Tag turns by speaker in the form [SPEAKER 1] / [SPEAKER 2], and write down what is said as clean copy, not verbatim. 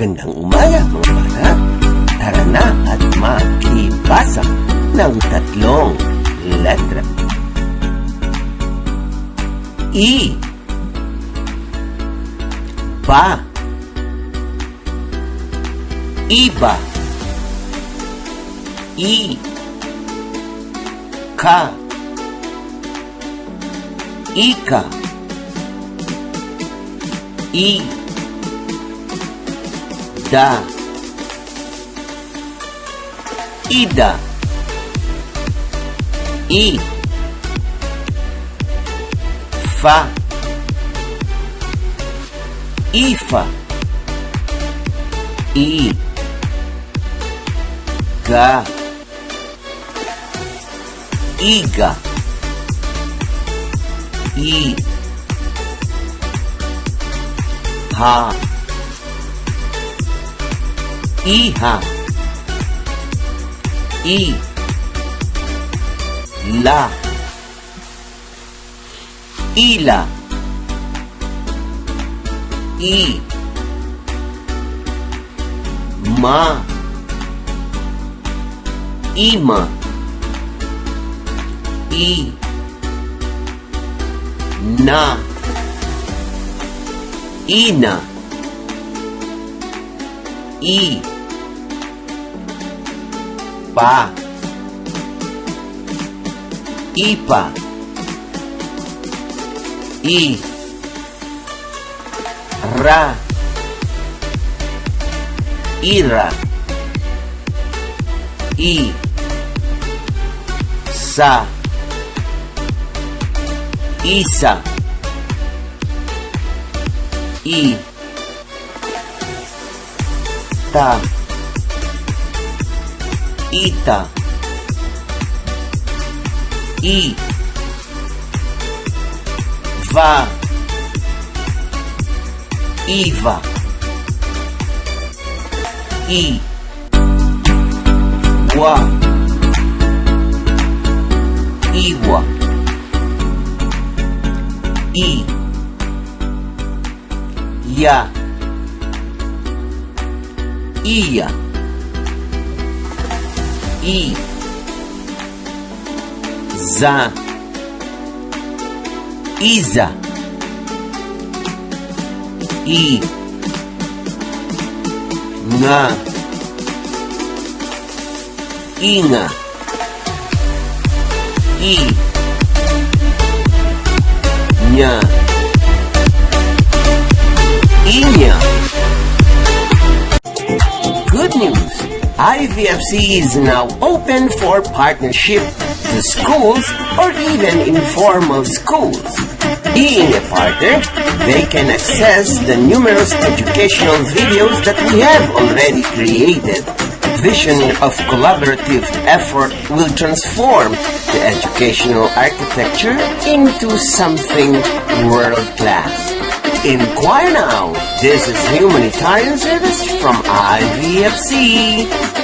[SPEAKER 1] Magandang umaga mga bata. Tara na at makibasa ng tatlong letra. I. Pa. Iba. I. Ka. Ika. I. Da. Ida. I. Fa. Ifa. I. Ga. Iga. I. Ha. Iha. I. La. Ila. I. Ma. Ima. I. Na. Ina. I. Pa. Ipa. I. Ra. Ira. I. Sa. Isa. I. Ta. Ita. I. Va. Iva. I. Wa. Iwa. I. Ya. Iya. I. Za. Iza. I. Nga. Inga. I. Nya. Inya. Good news! IVFC is now open for partnership to schools or even informal schools. Being a partner, they can access the numerous educational videos that we have already created. Vision of collaborative effort will transform the educational architecture into something world-class. Inquire now. This is humanitarian service from IVFC.